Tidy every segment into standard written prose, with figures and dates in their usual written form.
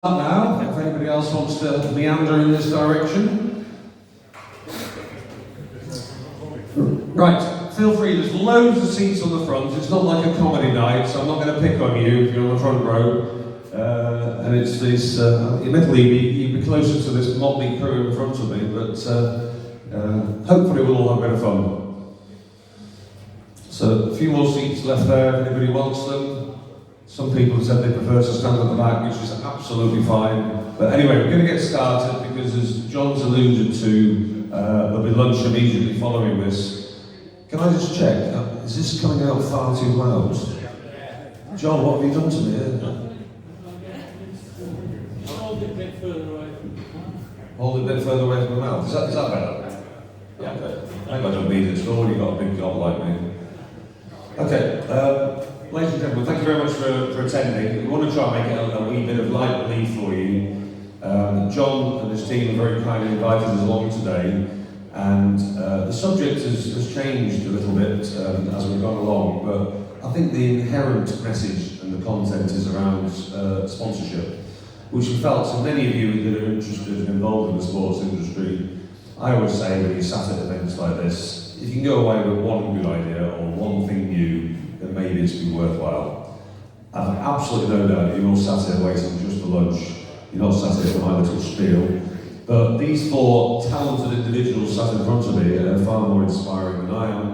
Now, if anybody else wants to meander in this direction. Right, feel free, there's loads of seats on the front. It's not like a comedy night, so I'm not going to pick on you if you're on the front row. And it's this, admittedly, you'd be closer to this motley crew in front of me, but hopefully we'll all have a bit of fun. So, a few more seats left there if anybody wants them. Some people have said they prefer to stand at the back, which is absolutely fine. But anyway, we're going to get started because, as John's alluded to, there'll be lunch immediately following this. Can I just check? Is this coming out far too loud? John, what have you done to me? Hold it a bit further away. Hold it a bit further away from the mouth. Is that better? Yeah. Okay. Maybe I don't need it. It's already got a big job like me. Okay. Ladies and gentlemen, thank you very much for attending. We want to try and make it a wee bit of light relief for you. John and his team have very kindly invited us along today, and the subject has changed a little bit as we've gone along, but I think the inherent message and the content is around sponsorship, which we felt so many of you that are interested and involved in the sports industry. I always say when you sat at events like this, if you can go away with one good idea or one thing new, then maybe it's been worthwhile. I've absolutely no doubt you're all sat here waiting just for lunch. You're not sat here for my little spiel. But these four talented individuals sat in front of me are far more inspiring than I am.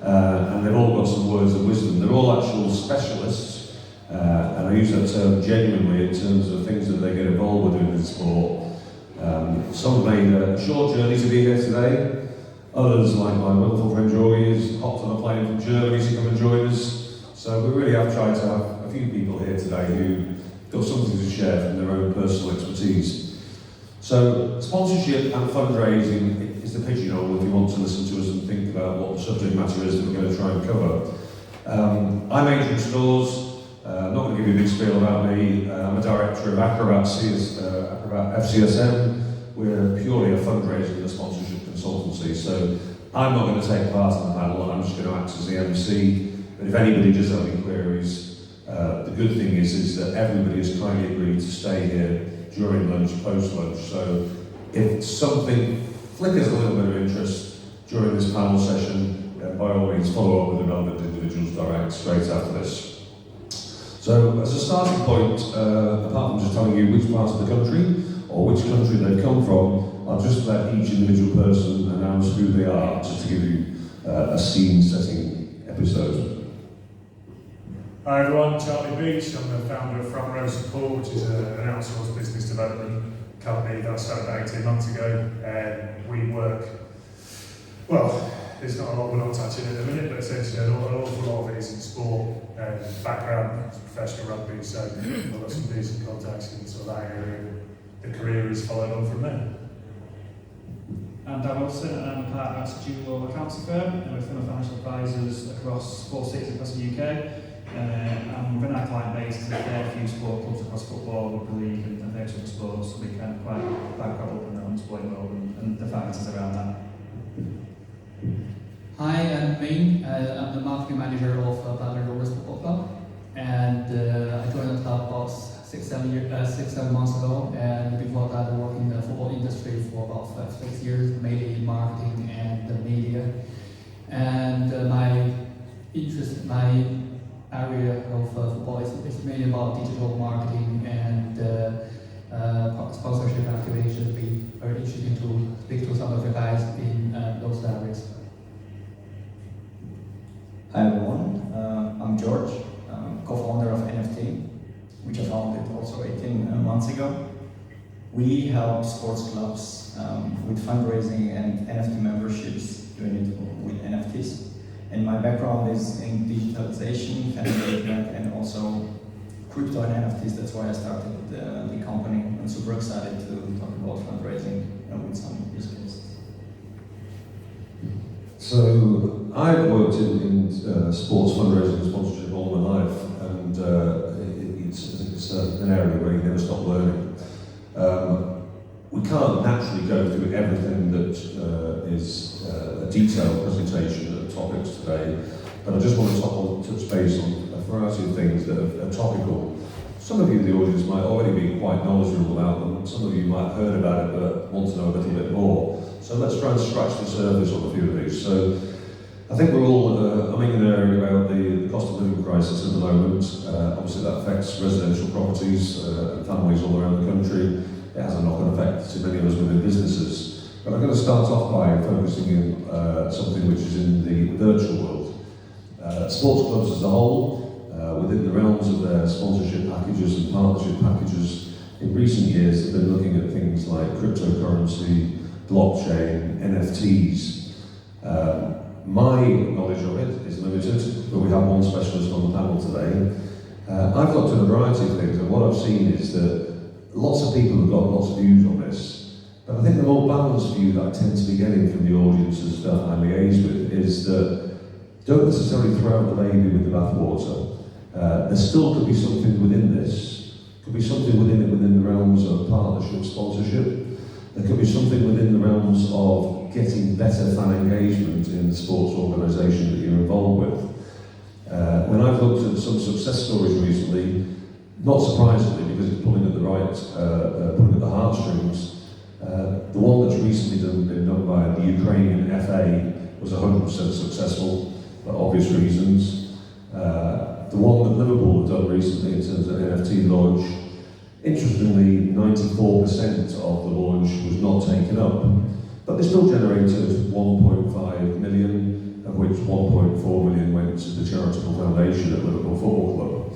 And they've all got some words of wisdom. They're all actual specialists. And I use that term genuinely in terms of things that they get involved with in sport. Some have made a short journey to be here today. Others, like my wonderful friend Joy, has hopped on a plane from Germany to come and join us. So we really have tried to have a few people here today who got something to share from their own personal expertise. So sponsorship and fundraising is the pigeonhole if you want to listen to us and think about what the subject matter is that we're going to try and cover. I'm Adrian Stores. I'm not going to give you a big spiel about me. I'm a director of ACROBAT FCSM. We're purely a fundraising and sponsorship consultancy, so I'm not going to take part in the panel, I'm just going to act as the MC. But if anybody does have any queries, the good thing is that everybody has kindly agreed to stay here during lunch, post-lunch, so if something flickers a little bit of interest during this panel session, by all means follow up with the relevant individuals direct straight after this. So as a starting point, apart from just telling you which part of the country, or which country they've come from, I'll just let each individual person announce who they are, just to give you a scene-setting episode. Hi everyone, Charlie Beach. I'm the founder of Front Row Support, which is an outsourced business development company that I started about 18 months ago. We work, well, there's not a lot we're not touching at the minute, but essentially an awful lot of it is in sport. Background is professional rugby, so I've got some decent contacts in sort of that area. The career is followed on from there. I'm Dan Wilson, and I'm a partner at a dual accounting firm, and we're firm of financial advisors across 4 states across the UK. And within our client base, there's a fair few sport clubs across football, rugby league, and various other sports, so we can quite up in the sporting world and the finances around that. Hi, I'm Ming. I'm the marketing manager of Battle Rovers Football Club, and I joined the club about 6-7 months ago, and before that I worked in the football industry for about 5-6 years, mainly in marketing and the media. And my area of football is mainly about digital marketing and sponsorship activation. It'd be very interesting to speak to some of the guys in those areas. Hi everyone, I'm George, co-founder of NFT, which I founded also 18 months ago. We help sports clubs with fundraising and NFT memberships, doing it with NFTs. And my background is in digitalization, fan engagement, and also crypto and NFTs. That's why I started the company. I'm super excited to talk about fundraising with some use cases. So I've worked in sports fundraising and sponsorship all my life, and it's an area where you never stop learning. We can't naturally go through everything that is a detailed presentation of topics today, but I just want to touch base on a variety of things that are topical Some of you in the audience might already be quite knowledgeable about them, some of you might have heard about it but want to know a little bit more. So let's try and scratch the surface on a few of these. So I think we're all humming and hawing about the cost of living crisis at the moment. Obviously that affects residential properties and families all around the country. It has a knock-on effect to many of us within businesses. But I'm going to start off by focusing on something which is in the virtual world. Sports clubs as a whole, within the realms of their sponsorship packages and partnership packages, in recent years have been looking at things like cryptocurrency, blockchain, NFTs. My knowledge of it is limited, but we have one specialist on the panel today. I've looked at a variety of things, and what I've seen is that lots of people have got lots of views on this. But I think the more balanced view that I tend to be getting from the audiences that I liaise with is that don't necessarily throw out the baby with the bathwater. There still could be something within this. Could be something within the realms of partnership sponsorship. There could be something within the realms of getting better fan engagement in the sports organisation that you're involved with. When I've looked at some success stories recently, not surprisingly because it's pulling at the heartstrings, the one that's recently been done by the Ukrainian FA was 100% successful for obvious reasons. The one that Liverpool have done recently in terms of NFT launch, interestingly, 94% of the launch was not taken up, but they still generated 1.5 million, of which 1.4 million went to the charitable foundation at Liverpool Football Club.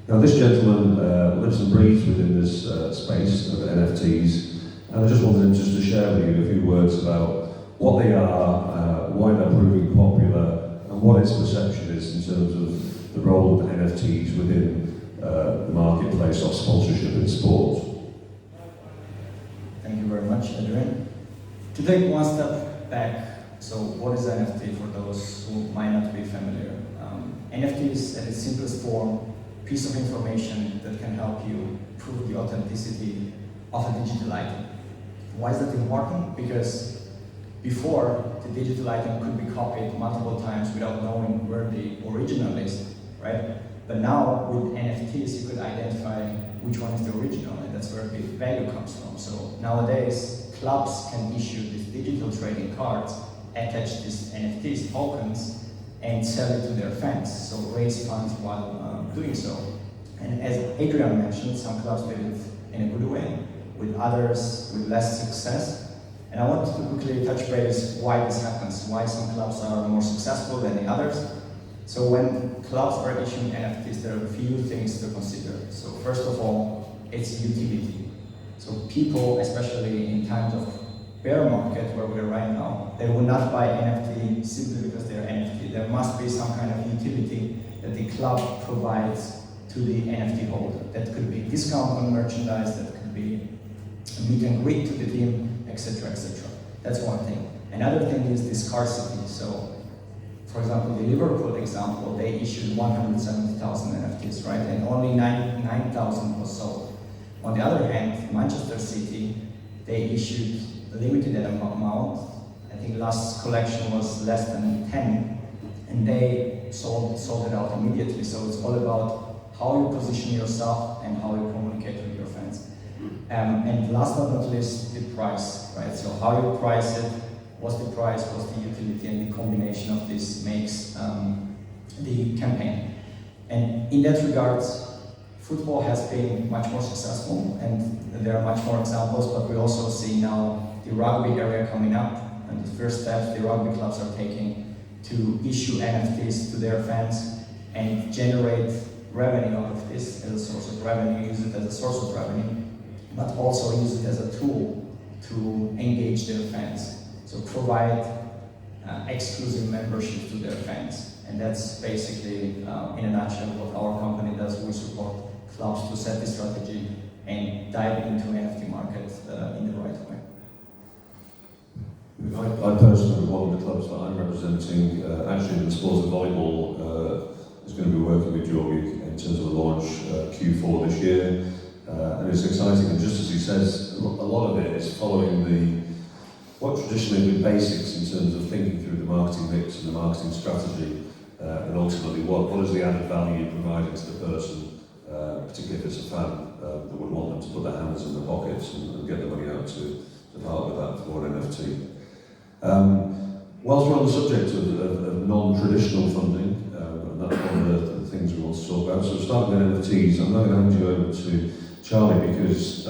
Now this gentleman lives and breathes within this space of NFTs, and I just wanted him just to share with you a few words about what they are, why they're proving popular, and what his perception is in terms of the role of NFTs within the marketplace of sponsorship in sport. Thank you very much, Adrian. To take one step back, so what is NFT for those who might not be familiar? NFT is at its simplest form, piece of information that can help you prove the authenticity of a digital item. Why is that important? Because before, the digital item could be copied multiple times without knowing where the original is, right? But now, with NFTs, you could identify which one is the original, and that's where the value comes from. So nowadays, clubs can issue these digital trading cards, attach these NFTs, tokens, and sell it to their fans, so raise funds while doing so. And as Adrian mentioned, some clubs did it in a good way, with others with less success. And I wanted to quickly touch base why this happens, why some clubs are more successful than the others. So when clubs are issuing NFTs, there are a few things to consider. So first of all, it's utility. So people, especially in times of bear market where we're right now, they will not buy NFT simply because they're NFT. There must be some kind of utility that the club provides to the NFT holder. That could be discount on merchandise, that could be a meet and greet to the team, etc., etc. That's one thing. Another thing is the scarcity. So, for example, the Liverpool example, they issued 170,000 NFTs, right? And only 9,000 was sold. On the other hand, Manchester City, they issued a limited amount. I think last collection was less than 10, and they sold it out immediately. So it's all about how you position yourself and how you communicate with your fans. And last but not least, the price, right? So how you price it, what's the price, what's the utility, and the combination of this makes the campaign. And in that regard, football has been much more successful, and there are much more examples, but we also see now the rugby area coming up, and the first steps the rugby clubs are taking to issue NFTs to their fans and generate revenue out of this as a source of revenue, use it as a source of revenue, but also use it as a tool to engage their fans. So provide exclusive membership to their fans. And that's basically, in a nutshell, what our company does. We support clubs to set the strategy and dive into NFT market in the right way. I personally, one of the clubs that I'm representing, actually in the sport of volleyball, is going to be working with Georgi in terms of the launch Q4 this year. And it's exciting, and just as he says, a lot of it is following what traditionally have been basics in terms of thinking through the marketing mix and the marketing strategy, and ultimately what is the added value you're providing to the person particularly if it's a fan that would want them to put their hands in their pockets and get the money out to part with that for an NFT. Whilst we're on the subject of non-traditional funding, and that's one of the things we want to talk about, so starting with NFTs, I'm now going to hand you over to Charlie because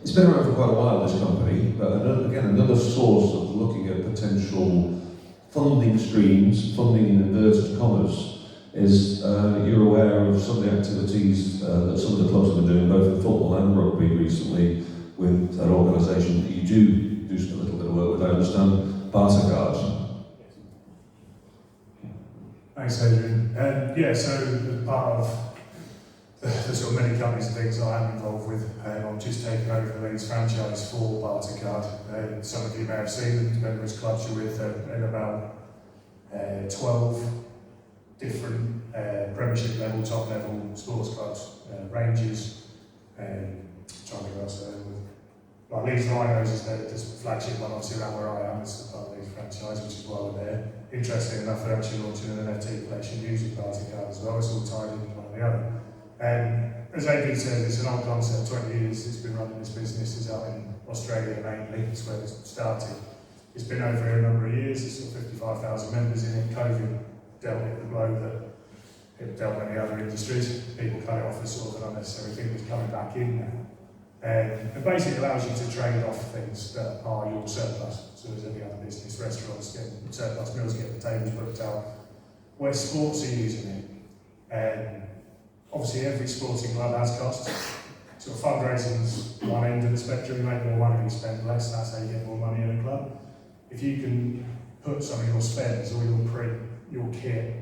it's been around for quite a while, this company, but again, another source of looking at potential funding streams, funding in inverted commas, is you're aware of some of the activities that some of the clubs have been doing, both in football and rugby recently, with an organisation that you do a little bit of work with, I understand, ACROBAT. Thanks, Adrian. So as part of the sort of many companies and things that I'm involved with, I'm just taking over the Leeds franchise for ACROBAT. Some of you may have seen them, depending which clubs you're with, in about 12 different Premiership level, top level sports clubs, Rangers, trying to think what else there with. Like Leeds Rhinos is the flagship one, obviously around where I am, it's part of the Leeds franchise, which is why we're there. Interesting enough, they're actually launching an NFT collection using ACROBAT as well, it's all tied into one or the other. As Adrian said, it's an old concept, 20 years it's been running this business, it's out in Australia mainly, it's where it started. It's been over here a number of years, there's sort of 55,000 members in it. COVID dealt it the blow that it dealt many other industries. People cut it off as sort of an unnecessary thing that's coming back in now. It basically allows you to trade off things that are your surplus. So as any other business, restaurants get surplus meals, get the tables booked out. Where sports are using it, obviously every sporting club has costs. So fundraising's one end of the spectrum, you make more money, you spend less, that's how you get more money in a club. If you can put some of your spends or your print, your kit,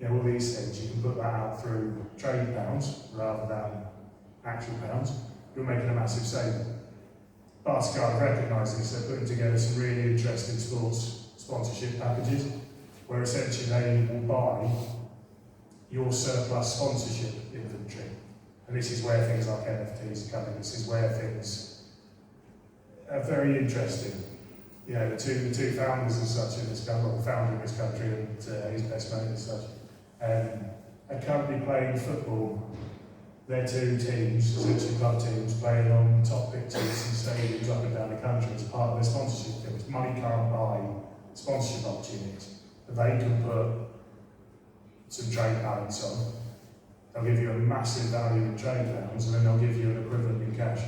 all these things, you can put that out through trade pounds rather than actual pounds, you're making a massive saving. ACROBAT recognise this, they're putting together some really interesting sports sponsorship packages where essentially they will buy your surplus sponsorship inventory. And this is where things like NFTs are coming, this is where things are very interesting. The two founders as such in this country, well, the founder of this country and his best mate as such, are currently playing football. Their two teams, essentially club teams, playing on top pitches and stadiums up and down the country as part of their sponsorship deals. Money can't buy sponsorship opportunities, but they can put some trade balance on. They'll give you a massive value in trade pounds, and then they'll give you an equivalent in cash.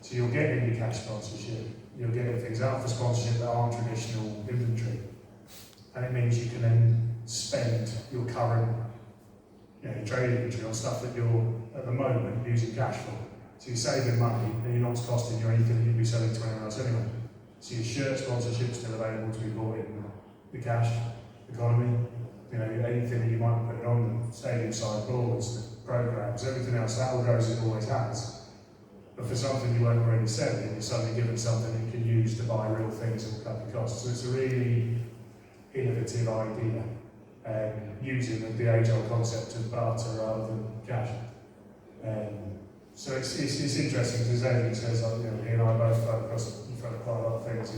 So you're getting your cash sponsorship, you're getting things out for sponsorship that aren't traditional inventory. And it means you can then spend your current your trade inventory on stuff that you're, at the moment, using cash for. So you're saving money, and you're not costing you anything that you'd be selling to anyone else anyway. So your shirt sponsorship is still available to be bought in the cash economy. Anything that you might be putting on the stadium side, boards, the programmes, everything else, that all goes as it always has. But for something you weren't already selling, you're suddenly given something that you can use to buy real things and cut the costs. So it's a really innovative idea, using the age-old concept of barter rather than cash. So it's interesting because, as Adrian says, he and I both float across in front of quite a lot of things.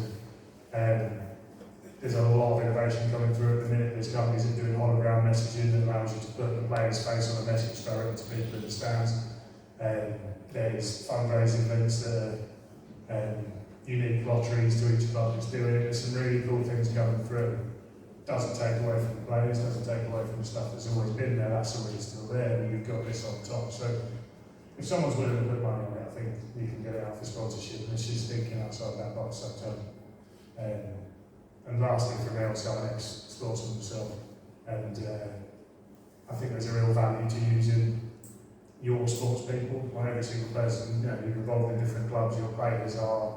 There's a lot of innovation coming through at the minute. There's companies that are doing hologram messaging that allows you to put the player's face on a message directly to people in the stands. There's fundraising events that are unique lotteries to each club that's doing it. There's some really cool things coming through. Doesn't take away from the players, doesn't take away from the stuff that's always been there, that's always still there, and you've got this on top. So if someone's willing to put money on it, I think you can get it out for sponsorship, and it's just thinking outside that box sometimes. And lastly, for me, also I'm an ex-sportsman myself, and I think there's a real value to using your sports people. On every single person, you're involved in different clubs, your players are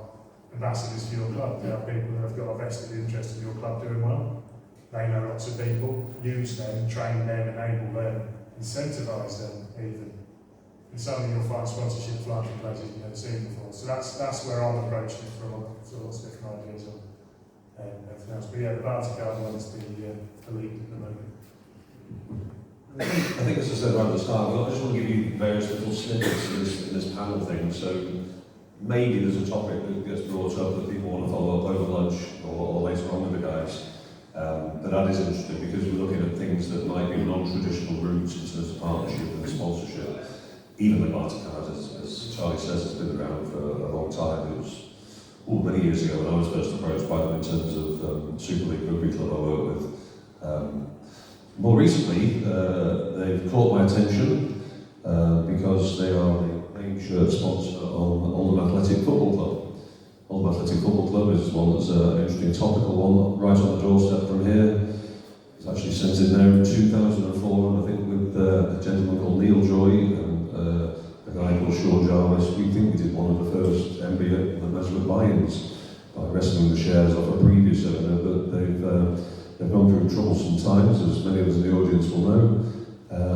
ambassadors for your club. They are people that have got a vested interest in your club doing well. They know lots of people, use them, train them, enable them, incentivise them even. And suddenly you'll find sponsorship flying in places you've never seen before. So that's where I'm approaching it from, lots of different ideas on everything else. But yeah, the ACROBAT one's the lead at the moment. I think as I said right at the start, I just want to give you various little snippets in this panel thing. So maybe there's a topic that gets brought up that people want to follow up over lunch or later on with the guys. But that is interesting because we're looking at things that might be non-traditional routes in terms of partnership and sponsorship. even the Bartercard, as Charlie says, has been around for a long time. It was many years ago when I was first approached by them in terms of Super League Rugby Club I work with. More recently, they've caught my attention because they are the main shirt sponsor of Oldham Athletic Football Club. Oldham Athletic Football Club is one that's an interesting topical one, right on the doorstep from here. It's actually sent in there in 2004, I think, with a gentleman called Neil Joy and a guy called Sean Jarvis. We think we did one of the first MBA measurement buy-ins by wresting the shares off a previous owner, but they've gone through troublesome times, as many of us in the audience will know.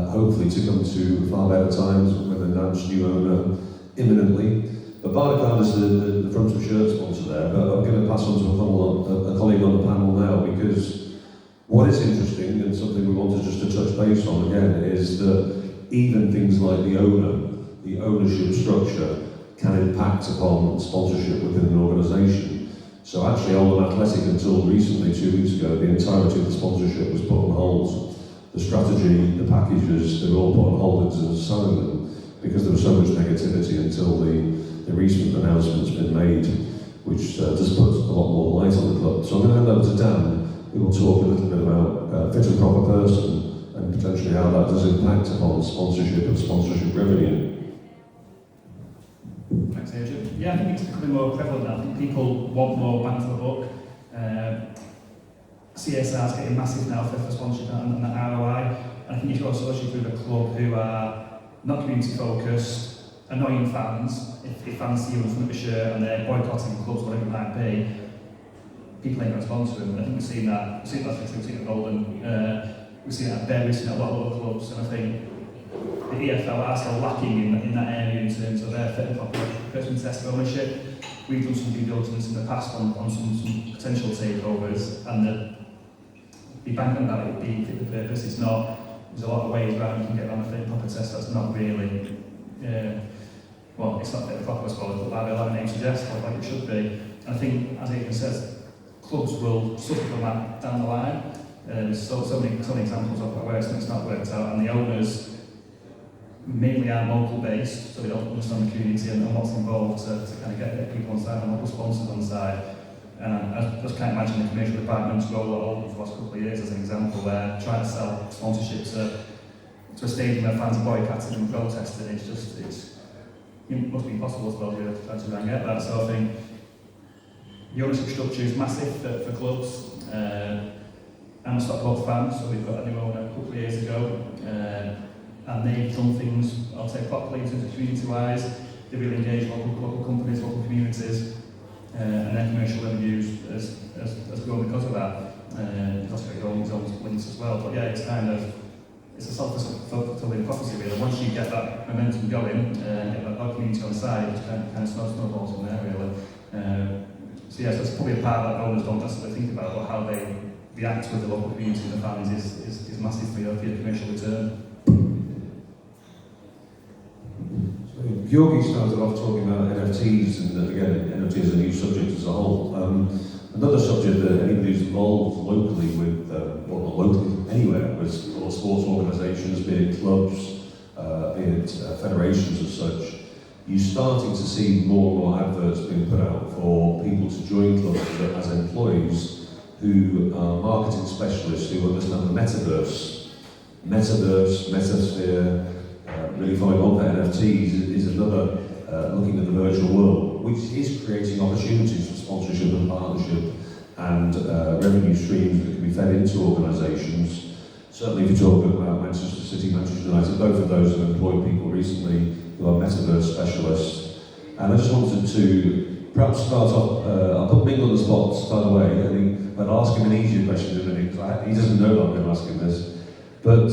Hopefully to come to far better times with an announced new owner imminently. But Bartercard is the front of shirt sponsor there, but I'm going to pass on to a colleague on the panel now, because what is interesting, and something we wanted just to touch base on again, is that even things like the ownership structure can impact upon sponsorship within an organisation. So actually Oldham Athletic, until recently, 2 weeks ago, the entirety of the sponsorship was put on hold. The strategy, the packages, they were all put on hold and selling them, because there was so much negativity until the recent announcement's been made, which just puts a lot more light on the club. So I'm going to hand over to Dan, who will talk a little bit about fit and proper person and potentially how that does impact upon sponsorship and sponsorship revenue. Thanks, Adrian. Yeah, I think it's becoming more prevalent now. I think people want more bang for the buck. CSR is getting massive now for sponsorship and the ROI. And I think if you're associated with a club who are not community focused, annoying fans, if fans see you in front of a shirt and they're boycotting clubs, whatever it might be, people ain't going to sponsor them. I think we've seen that. We've seen that at Golden. We've seen that at Berry, we've seen that a lot of other clubs, and I think the EFL are still lacking in that area in terms of their fit and proper person test ownership. We've done some due diligence in the past on some potential takeovers, and be banking on that it would be fit for purpose. It's not. There's a lot of ways around you can get on a fit and proper test that's not really. Well, it's not fit and proper, I suppose, but like the name suggests, like it should be. And I think, as Adrian says, clubs will suffer from that down the line. There's so many examples of where something's not worked out, and the owners mainly are local based, so they don't understand the community and what's involved to kind of get people on side and local sponsors on side. And I just can't imagine the commercial department's role at all for the last couple of years as an example, where trying to sell sponsorship to a stadium where fans are boycotting and protesting, it must be impossible as well to try to get that. So I think the ownership structure is massive for clubs. I'm a Stockport fan, so we've got a new owner a couple of years ago, and they've done things, I'll say, properly in terms of community-wise. They really engage local companies, local communities, and their commercial revenues has grown because of that. It's also got its own links as well. But yeah, it's a self-fulfilling prophecy really. Once you get that momentum going, get that community on side, it just kind of snowballs from there really. So yeah, so it's probably a part that owners don't necessarily think about, but how they react with the local community and the fans is massive for your commercial return. So Georgi started off talking about NFTs, and again, NFT is a new subject as a whole. Another subject that anybody who's involved locally with, well not locally, anywhere, with sports organisations, be it clubs, be it federations as such, you're starting to see more and more adverts being put out for people to join clubs as employees who are marketing specialists who understand the metaverse, metasphere, really following on for NFTs is another looking at the virtual world, which is creating opportunities for sponsorship and partnership and revenue streams that can be fed into organisations. Certainly if you're talking about Manchester City, Manchester United, both of those have employed people recently who are metaverse specialists. And I just wanted to perhaps start off, I'll put Ming on the spot straight away, but I'll ask him an easier question in a minute, because he doesn't know that I'm going to ask him this. But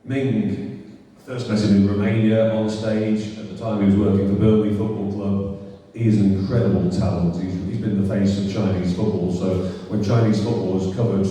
Ming first met him in Romania on stage. At the time he was working for Burnley Football Club. He is an incredible talent. He's been the face of Chinese football, so when Chinese football has covered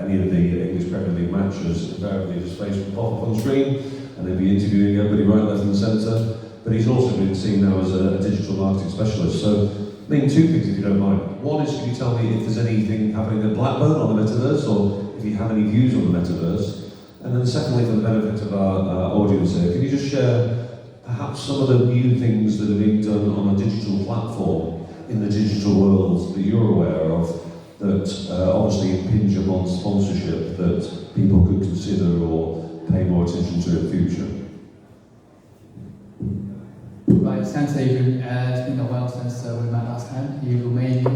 any of the English Premier League matches, invariably his face would pop up on screen, and they'd be interviewing everybody right, left and centre. But he's also been seen now as a digital marketing specialist. So, Ming, two things if you don't mind. One is, can you tell me if there's anything happening at Blackburn on the metaverse, or if you have any views on the metaverse? And then secondly, for the benefit of our audience here, can you just share perhaps some of the new things that are being done on a digital platform in the digital world that you're aware of that obviously impinge upon sponsorship that people could consider or pay more attention to in the future? Right, thanks Adrian. It's been a while since we met last time in Romania.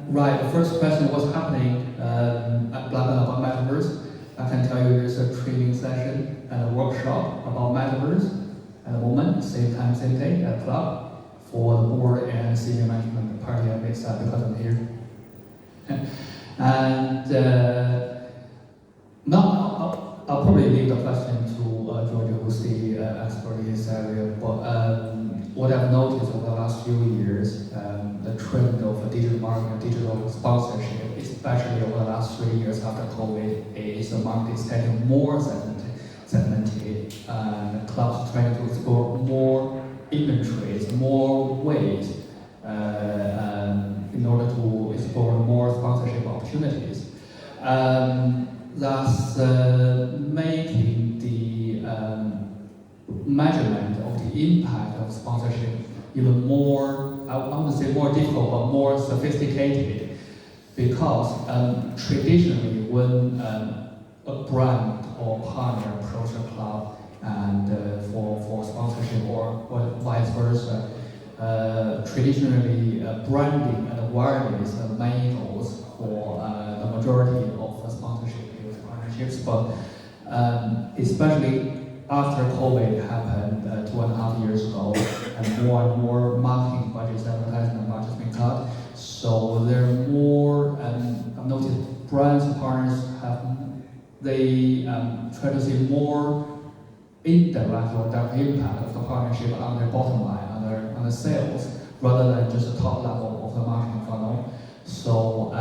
Right, the first question, what's happening at Blackburn about Metaverse? I can tell you there's a training session and a workshop about Metaverse at the moment, same time, same day at club for the board and senior management party. I mixed up because I'm here. And now I'll probably leave the question to Georgia, who's the expert in this area. But what I've noticed over the last few years, the trend of digital marketing, digital sponsorship, especially over the last 3 years after COVID, is the market is getting more segmented, and clubs trying to explore more inventories, more ways in order to explore more sponsorship opportunities. Thus making the measurement of the impact of sponsorship even more, I wouldn't say more difficult, but more sophisticated, because traditionally when a brand or partner approach a club and for sponsorship or vice versa, traditionally branding and awareness are main goals for the majority of sponsorship partnerships, but especially after COVID happened 2.5 years ago, and more marketing budgets, advertising budgets been cut. So there are more, I've noticed brands and partners try to see more indirect or direct impact of the partnership on their bottom line, on the sales, rather than just the top level of the marketing funnel. So,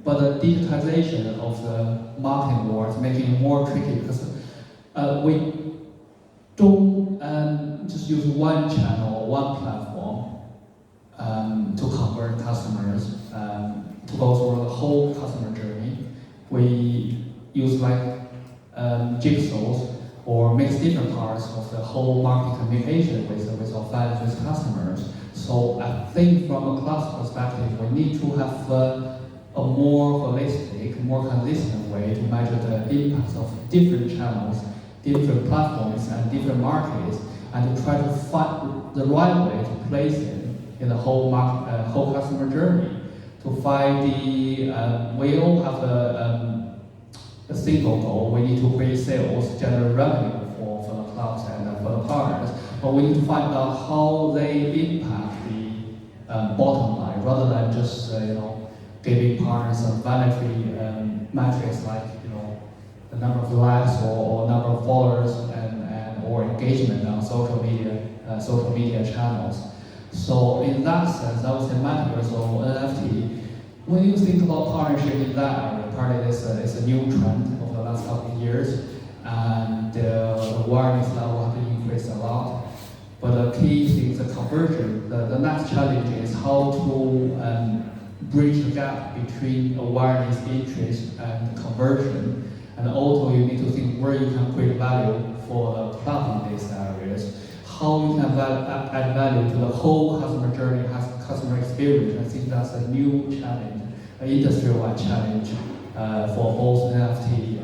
but the digitization of the marketing world is making it more tricky, because we don't just use one channel or one platform to convert customers, to go through the whole customer journey. We use like jigsaws or mix different parts of the whole marketing communication with our fans, with customers. So I think from a club's perspective, we need to have a more holistic, more consistent way to measure the impacts of different channels, different platforms, and different markets, and to try to find the right way to place it in the whole whole customer journey. To find we all have a single goal. We need to create sales, generate revenue for the clubs and for the partners. But we need to find out how they impact the bottom line, rather than just giving partners some vanity metrics like the number of likes or number of followers and or engagement on social media channels. So in that sense, I would say Metaverse or NFT, when you think about partnership in that area, partly it's a new trend over the last couple of years, and the awareness level has increased a lot. But the key thing is the conversion. The next challenge is how to bridge the gap between awareness, interest, and conversion. And also you need to think where you can create value for the club in these areas. How you can add value to the whole customer journey, customer experience. I think that's a new challenge, an industry-wide challenge for both NFT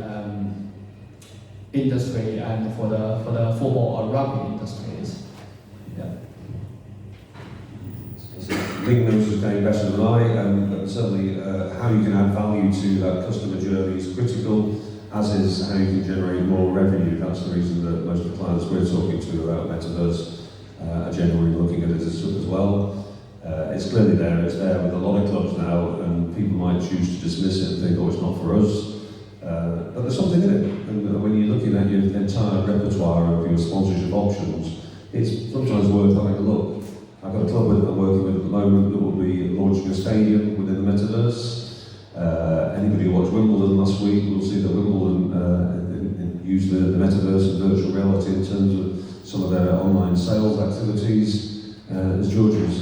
industry and for the football or rugby industries. Yeah. Ling knows is going better than I, and certainly how you can add value to that customer journey is critical, as is how you can generate more revenue. That's the reason that most of the clients we're talking to about Metaverse are generally looking at it as well. It's clearly there, it's there with a lot of clubs now, and people might choose to dismiss it and think, oh, it's not for us. But there's something in it, and when you're looking at your entire repertoire of your sponsorship options, it's sometimes worth having a look. I've got a club that I'm working with at the moment that will be launching a stadium within the Metaverse. Anybody who watched Wimbledon last week will see that Wimbledon used the Metaverse and virtual reality in terms of some of their online sales activities. As George was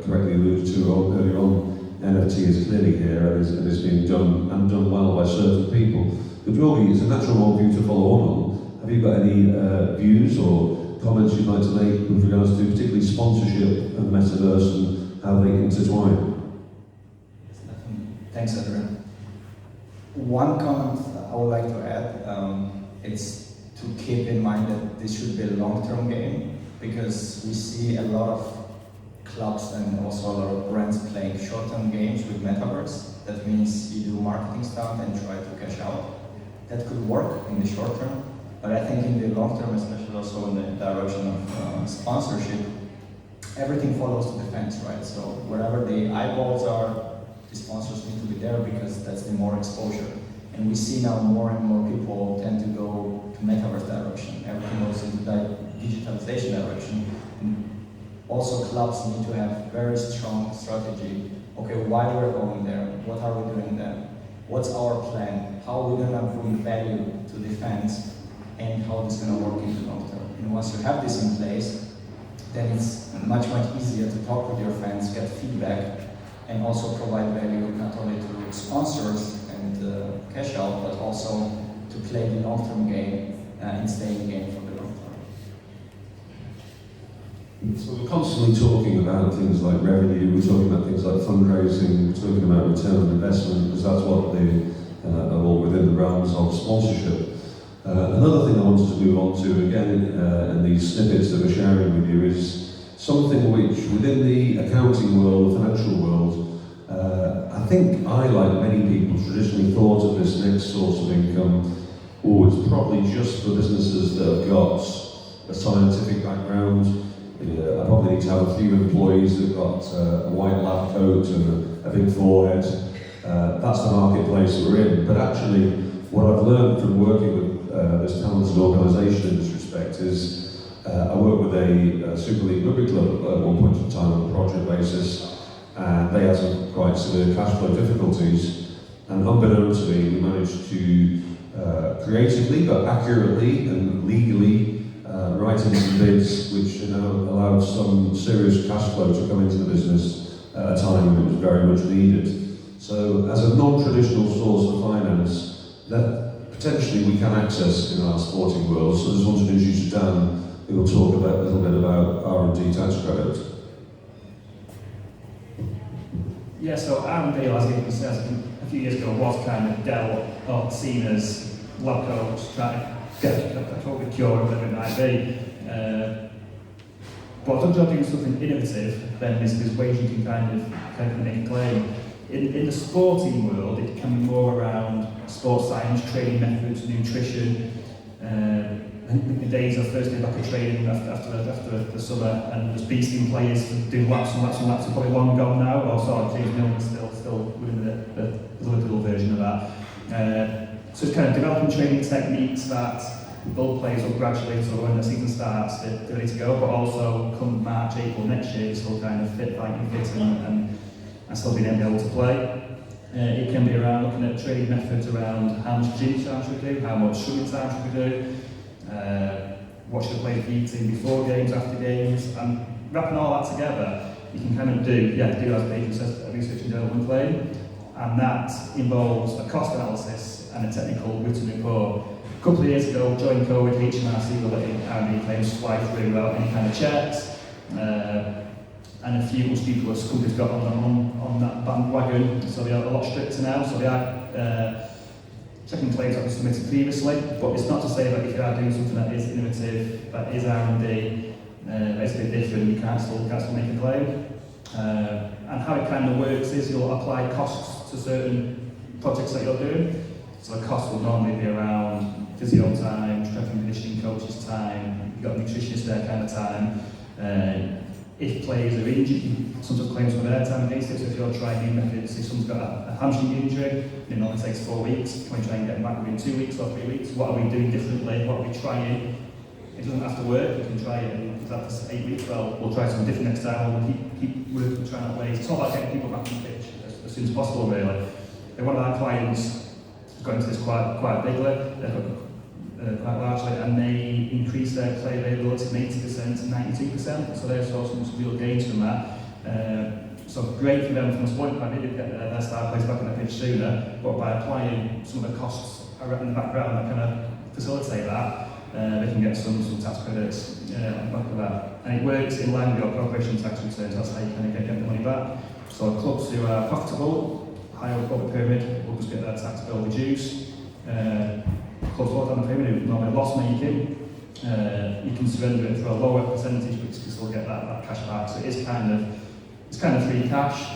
correctly alluded to earlier on, NFT is clearly here and is being done well by certain people. But Jorgi, it's a natural one for you to follow on. Have you got any views or comments you'd like to make with regards to particularly sponsorship and metaverse and how they intertwine? Thanks, Adrian. One comment I would like to add, it's to keep in mind that this should be a long-term game, because we see a lot of clubs and also a lot of brands playing short-term games with metaverse. That means you do marketing stuff and try to cash out. That could work in the short term, but I think in the long term, especially also in the direction of sponsorship, everything follows the fans, right? So wherever the eyeballs are, the sponsors need to be there because that's the more exposure. And we see now more and more people tend to go to metaverse direction. Everything goes into that digitalization direction. And also clubs need to have very strong strategy. Okay, why we're going there? What are we doing there? What's our plan? How are we going to bring value to the fans? And how this is going to work in the long term? And once you have this in place, then it's much easier to talk with your fans, get feedback, and also provide value not only to sponsors and cash out, but also to play the long-term game and stay in the game for the long term. So we're constantly talking about things like revenue, we're talking about things like fundraising, we're talking about return on investment, because that's what they are all within the realms of sponsorship. Another thing I wanted to move on to, again, in these snippets that we're sharing with you, is something which, within the accounting world, the financial world, I think I, like many people, traditionally thought of this next source of income, it's probably just for businesses that have got a scientific background. I probably need to have a few employees that have got a white lab coat and a big forehead. That's the marketplace that we're in. But actually, what I've learned from working with this talented organisation in this respect is I worked with a Super League rugby club at one point in time on a project basis, and they had some quite severe cash flow difficulties. And unbeknownst to me, we managed to creatively but accurately and legally write in some bids which allowed some serious cash flow to come into the business at a time when it was very much needed. So as a non-traditional source of finance that potentially we can access in our sporting world, so I just wanted to introduce you to Dan, who will talk a little bit about R&D tax credit. Yeah, so R&D, as you said, a few years ago was kind of dealt or seen as lab coats, trying to get a COVID cure or whatever it might be. But if you're doing something innovative, then there's ways you can kind of make a claim. In the sporting world, it can be more around sports science, training methods, nutrition. I think the days of first day back of training after the summer, and just beasting players doing laps and laps and laps are probably long gone now. Or sorry, James Milner's still within the little version of that. So it's kind of developing training techniques that build players up gradually, so when the season starts, they're ready to go. But also, come March, April next year, still kind of fit and still being able to play. It can be around looking at training methods around how much gym time should we do, how much swimming time should we do, what should players be eating before games, after games, and wrapping all that together, you can kind of do as Adrian says, a research and development claim, and that involves a cost analysis and a technical written report. A couple of years ago, during COVID, HMRC were letting R&D claims fly through without any kind of checks, and a few unscrupulous companies got on that bandwagon, so they are a lot stricter now, so they are checking claims that were submitted previously, but it's not to say that if you are doing something that is innovative, that is R&D, it's a bit different, you can't still make a claim. And how it kind of works is you'll apply costs to certain projects that you're doing. So the cost will normally be around physio time, strength and conditioning coaches time, you've got nutritionists there kind of time. If players are injured, sometimes claims for their time against it. So if you're trying new methods, if someone's got a hamstring injury, it normally takes 4 weeks. Can we try and get them back within 2 weeks or 3 weeks? What are we doing differently? What are we trying? It doesn't have to work. You can try it. And after 8 weeks, well, we'll try something different next time. We'll keep working, trying out ways. It's all about getting people back on the pitch as soon as possible, really. And one of our clients got into this quite bigly. Quite largely, and they increased their play availability from 80% to 92%, so they saw some real gains from that. So great for them from a sporting point of view to get their star players back on the pitch sooner, but by applying some of the costs in the background that kind of facilitate that. They can get some tax credits on the back of that. And it works in line with your corporation tax returns, that's how you kind of get the money back. So clubs who are profitable, higher up the pyramid, will just get their tax bill reduced. Clubs lower down the pyramid, who normally loss making, you can surrender it for a lower percentage, but you still get that cash back. So it's kind of free cash.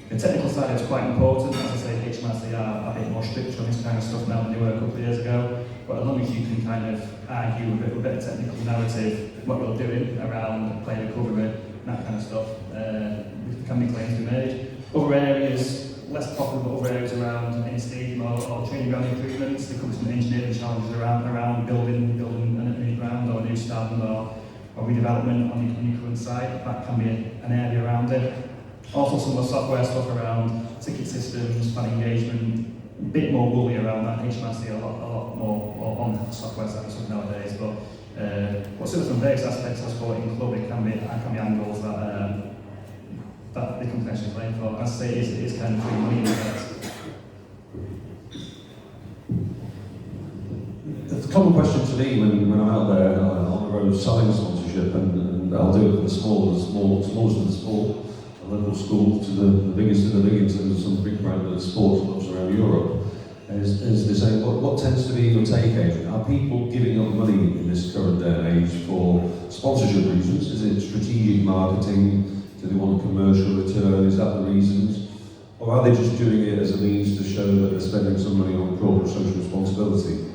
The technical side is quite important. As I say, HMRC are a bit more strict on this kind of stuff now than they were a couple of years ago. But as long as you can kind of argue with a bit of technical narrative, what you're doing around player recovery and that kind of stuff, can be claims to be made. Other areas, less profitable, other areas around any stadium or training ground improvements. There could be some engineering challenges around building a new ground or a new stand or redevelopment on your current site. That can be an area around it. Also some of the software stuff around ticket systems, fan engagement, a bit more woolly around that. HMRC a lot more on the software side of stuff nowadays. But what's some various aspects of sporting club, it can be angles that they can potentially claim for. As I say, it is kind of free money in effect. It's a common question to me when I'm out there on the road selling sponsorship, and I'll do it for the smallest of the small, a local school to the biggest of the big, in terms of some big branded sports clubs around Europe. Is they're saying, what tends to be your take, Adrian? Are people giving up money in this current day and age for sponsorship reasons? Is it strategic marketing? Do they want a commercial return? Is that the reasons? Or are they just doing it as a means to show that they're spending some money on corporate social responsibility,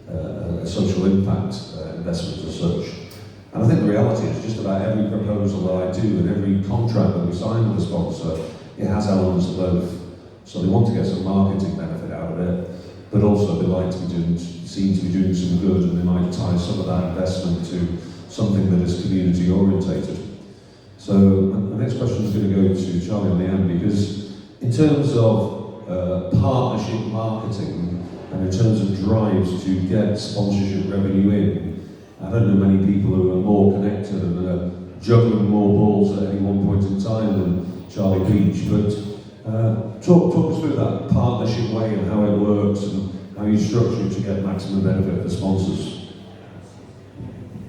a social impact investment as such? And I think the reality is just about every proposal that I do and every contract that we sign with a sponsor, it has elements of both. So they want to get some marketing benefit out of it, but also they like to be seem to be doing some good, and they might tie some of that investment to something that is community orientated. So the next question is going to go to Charlie on the end, because in terms of partnership marketing and in terms of drives to get sponsorship revenue in, I don't know many people who are more connected and juggling more balls at any one point in time than Charlie Beach, but talk us through that partnership way and how it works and how you structure it to get maximum benefit for sponsors.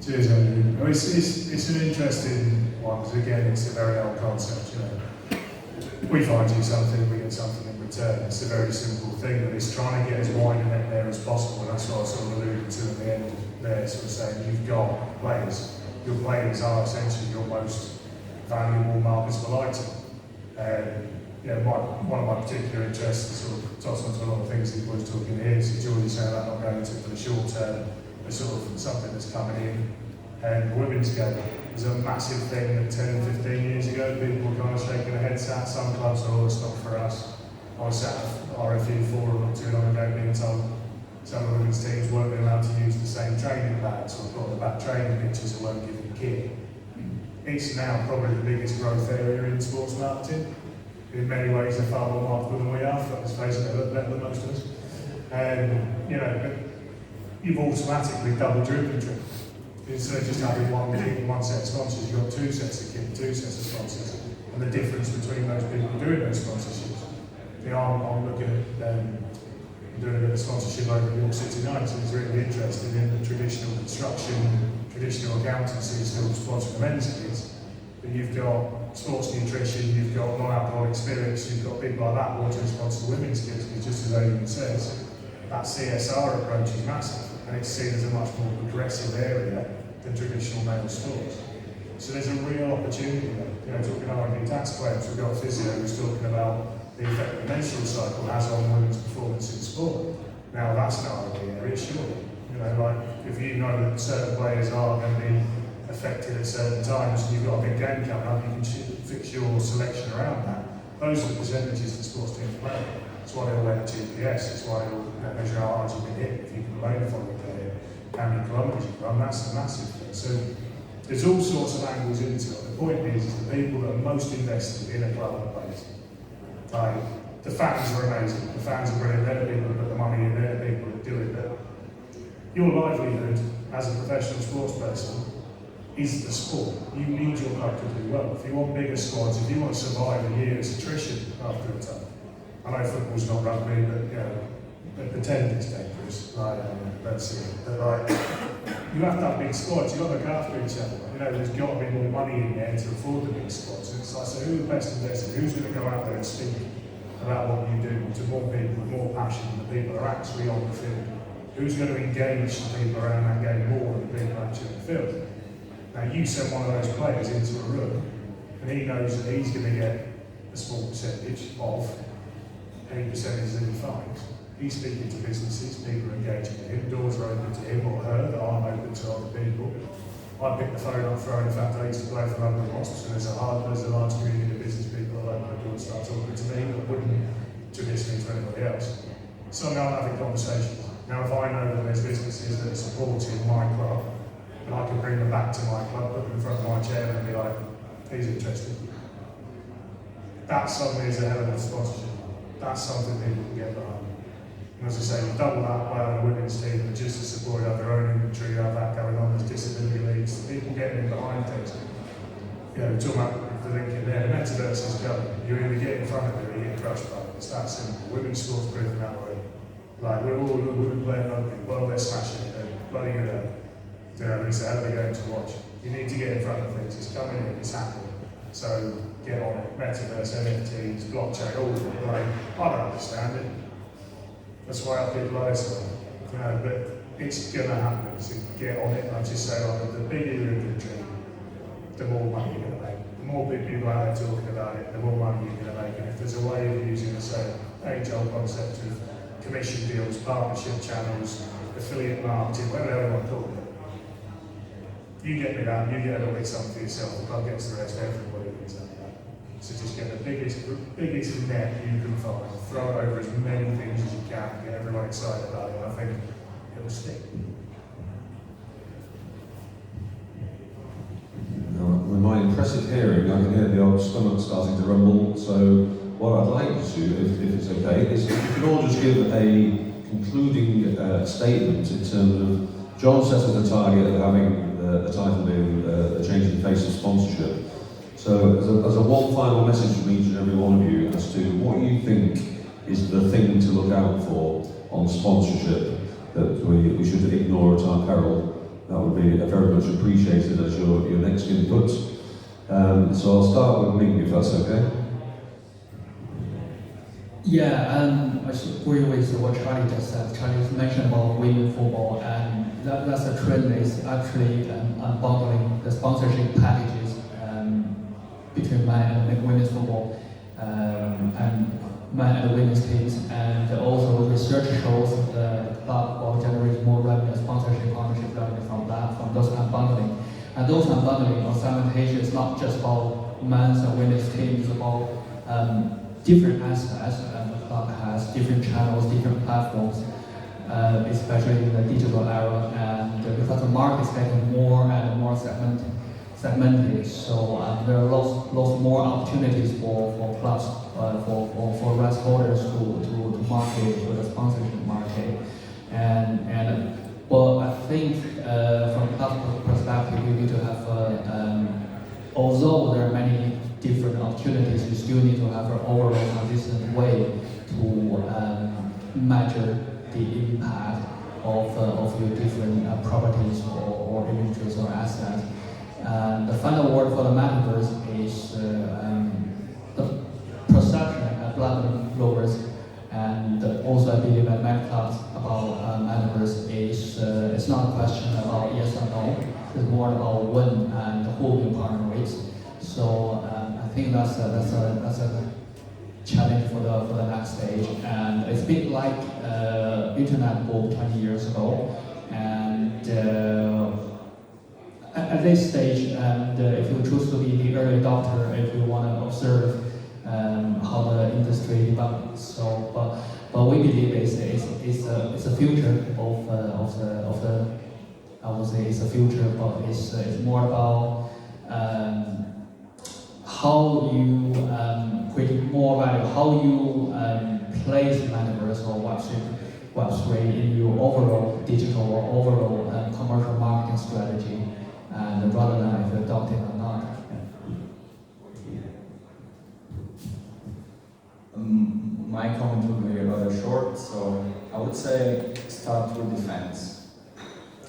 Cheers, Andrew. Well, it's an interesting one, because again, it's a very old concept. You know, we find you something, we get something in return. It's a very simple thing, but it's trying to get as wide a net there as possible, and that's what I sort of alluded to at the end there, sort of saying you've got players. Your players are essentially your most valuable marketable item. One of my particular interests, sort of touched onto a lot of things that he was talking here, is Geordie saying that not going into for the short term, but sort of something that's coming in. And women's game was a massive thing that 10, 15 years ago, people were kind of shaking their heads at. Some clubs are always not for us. I was at RFU forum not too long ago being told some of the women's teams weren't being allowed to use the same training bags or got the back training pictures or weren't given kit. It's now probably the biggest growth area in sports marketing. In many ways, they're far more marketable than we are. Let's face it, they look better than most of us. You know, you've automatically doubled your inventory. Instead of just having one kit and one set of sponsors, you've got two sets of kit, two sets of sponsors, and the difference between those people doing those sponsorships. I'm looking at doing a bit of sponsorship over at York City Knights, and it's really interested in the traditional construction, traditional accountancy, still sponsoring the men's kids. But you've got sports nutrition, you've got non-alcoholic spirits, you've got people like that wanting to sponsor women's kids, because just as Adrian says, that CSR approach is massive, and it's seen as a much more progressive area than traditional male sports. So there's a real opportunity there. You know, talking about R&D tax claims, we've got a physio who's talking about the effect the menstrual cycle has on women's performance in sport. Now that's an R&D area, surely. You know, like if you know that certain players are going to be affected at certain times and you've got a big game coming up, you can fix your selection around that. Those are the percentages that sports teams play. That's why they all wear the GPS, that's why they all measure how hard you can hit, if you can play the following player, how many kilometres you run, that's a massive thing. So there's all sorts of angles into it. The point is the people that are most invested in a club and a place. Like, the fans are amazing, the fans are brilliant, they're the people that put the money in, they're the people that do it. But your livelihood as a professional sports person is the sport. You need your club to do well. If you want bigger squads, if you want to survive a year's attrition after a time. I know football's not rugby, but you know, they pretend it's dangerous. Like, let's see. But like, you have to have big squads. You got to look after each other. You know, there's got to be more money in there to afford the big squads. And it's like, so who's the best investor? Who's going to go out there and speak about what you do to more people with more passion than the people that are actually on the field? Who's going to engage the people around that game more than the people actually on the field? Now, you send one of those players into a room, and he knows that he's going to get a small percentage of any percentage that he finds. He's speaking to businesses, people are engaging with him, doors are open to him or her that aren't open to other people. I pick the phone up, throw in the fact I used to play for London Wasps, and there's a large community of business people that open the door and start talking to me that wouldn't traditionally to anybody else. So now I'm having conversations. Now if I know that there's businesses that are supporting my club, and I can bring them back to my club, put them in front of my chair and be like, he's interested. That suddenly is a hell of a sponsorship. That's something people can get behind. And as I say, you double that by having a women's team that just as support have their own inventory, have that going on, there's disability leagues, people getting in behind things. You know, we're talking about the link in there, the metaverse is coming. You either get in front of it or you get crushed by it. It's that simple. Women's sports proven that way. Like, we're playing rugby, well, they're smashing it, they're bloody good at it. You know, it's a hell of a game to watch. You need to get in front of things, it's coming in, it's happening. So, get on it, metaverse, NFTs, blockchain, all of it. Like, I don't understand it. That's why I feel like this, you know, but it's gonna happen, so get on it. I just say, like, the bigger your inventory, the more money you're gonna make. The more people out there talking about it, the more money you're gonna make. And if there's a way of using the same age-old concept of commission deals, partnership channels, affiliate marketing, whatever you want to call it, you get me that, you get a little bit something for yourself, the club gets the rest, everybody gets that. So just get the biggest net you can find, throw it over as many things as you can, get everyone excited about it, and I think it'll stick. With my impressive hearing, I can hear the old stomach starting to rumble, so what I'd like to do, if it's okay, is if you can all just give a concluding statement in terms of John setting the target of having the title being a change in the face of sponsorship. So as a one final message from each and every one of you as to what you think is the thing to look out for on sponsorship that we should ignore at our peril, that would be very much appreciated as your next input. So I'll start with Ming, if that's okay. Yeah, I should agree with what Charlie just said. Charlie just mentioned about women football, and that's a trend that is actually unbundling the sponsorship packages between men and women's football and men and women's teams. And also research shows the club will generate more revenue, sponsorship, partnership revenue from those unbundling. And those unbundling or simultaneous, not just about men's and women's teams, about different aspects. The club has different channels, different platforms, especially in the digital era, and because the market is getting more and more segmented, so there are lots more opportunities for clubs, for rights holders to market with the sponsorship market, and well, I think from a club perspective, we need to have although there are many different opportunities, you still need to have an overall consistent way to measure the impact of your different properties or inventories or assets. The final word for the metaverse is the perception at London Rovers, and also I believe at many clubs about metaverse is it's not a question about yes or no, it's more about when and who you partner with. So I think that's a challenge for the next stage, and it's a bit like internet boom 20 years ago, and at this stage, and if you choose to be the early adopter, if you want to observe how the industry develops, so but we believe it's a future of the I would say it's a future, but it's more about how you create more value, how you place metaverse or Web3 in your overall digital or overall commercial marketing strategy, and rather than if you adopt it or not. My comment will be rather short, so I would say start with the fans.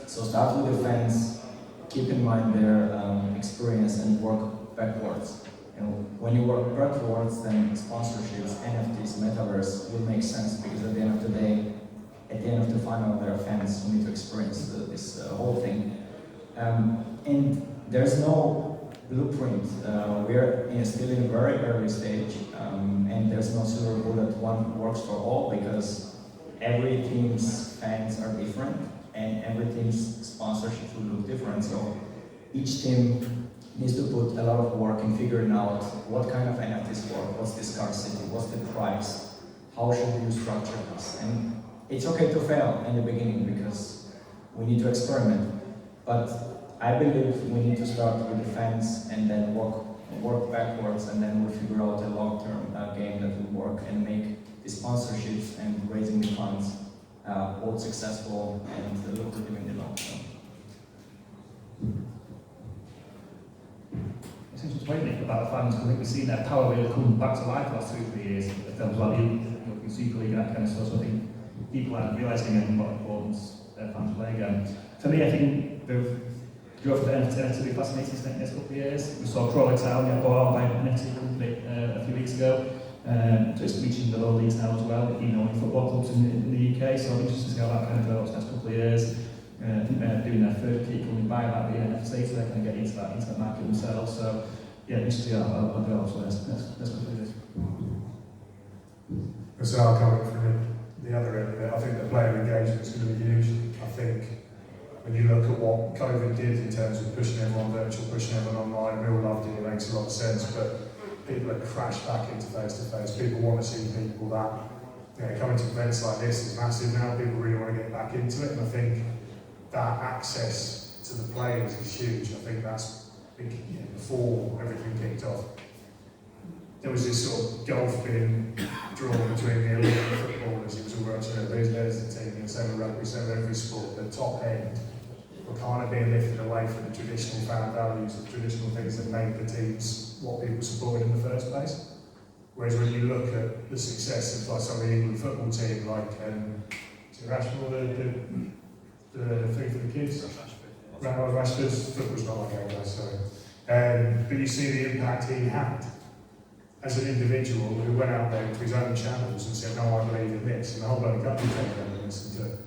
So start with the fans, keep in mind their experience and work backwards. You know, when you work backwards, then sponsorships, NFTs, metaverse will make sense, because at the end of the day, at the end of the final, there are fans who need to experience this whole thing. And there's no blueprint. We're still in a very early stage, and there's no silver bullet one works for all, because every team's fans are different, and every team's sponsorship will look different. So each team needs to put a lot of work in figuring out what kind of NFTs work, what's the scarcity, what's the price, how should you structure this. And it's okay to fail in the beginning, because we need to experiment. But I believe we need to start with the fans and then work backwards, and then we'll figure out a long-term game that will work and make the sponsorships and raising the funds both successful and lucrative in the long term. It's interesting waiting about the fans, because I think we've seen that power really come back to life the last 2 or 3 years. In terms of like the Super League and that kind of stuff. So I think people are realising what importance fans play again. For me, I think the growth of the NFT will be fascinating in the next couple of years. We saw ACROBAT get bought out by an NFT company a few weeks ago. So it's reaching the lower leagues now as well, you know, in football clubs in the UK. So I'm interested to see how that kind of develops next couple of years. I think they're doing their third key coming by that being NFT, so they're going to get into that market themselves. So yeah, interesting to see how that develops for next couple of years. So I'll come from the other end of it. I think the player engagement is going to be huge. I think when you look at what COVID did in terms of pushing everyone virtual, pushing everyone online, we all loved it, it makes a lot of sense, but people have crashed back into face-to-face. People want to see people that, you know, coming to events like this is massive now. People really want to get back into it, and I think that access to the players is huge. I think that's, you know, before everything kicked off, there was this sort of gulf being drawn between the elite footballers. It was all right, so there's the team, and same with rugby, same with every sport. The top end were kind of being lifted away from the traditional fan values, the traditional things that made the teams what people supported in the first place. Whereas when you look at the success of like some of the England football team, like is it Rashford, the thing for the kids? Rashford's football's not like that, sorry. But you see the impact he had as an individual who went out there to his own channels and said, no, I believe in this, and the whole bloody country came down and listened to it.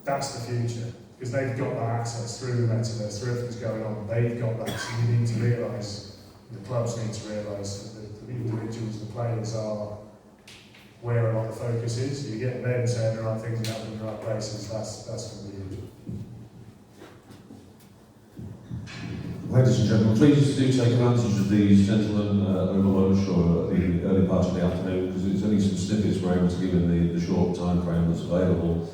That's the future, because they've got that access through the metaverse, through everything's going on. They've got that, so you need to realise, the clubs need to realise that the individuals, the players are where a lot of the focus is. You get them saying the right things and happening in the right places, that's going to be huge. Ladies and gentlemen, please do take advantage of these gentlemen over lunch or the early part of the afternoon, because it's only some snippets we're able to give in the short time frame that's available.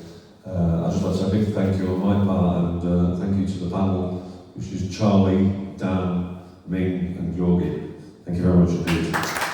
I'd just like to say a big thank you on my part, and thank you to the panel, which is Charlie, Dan, Ming and Georgie. Thank you very much indeed.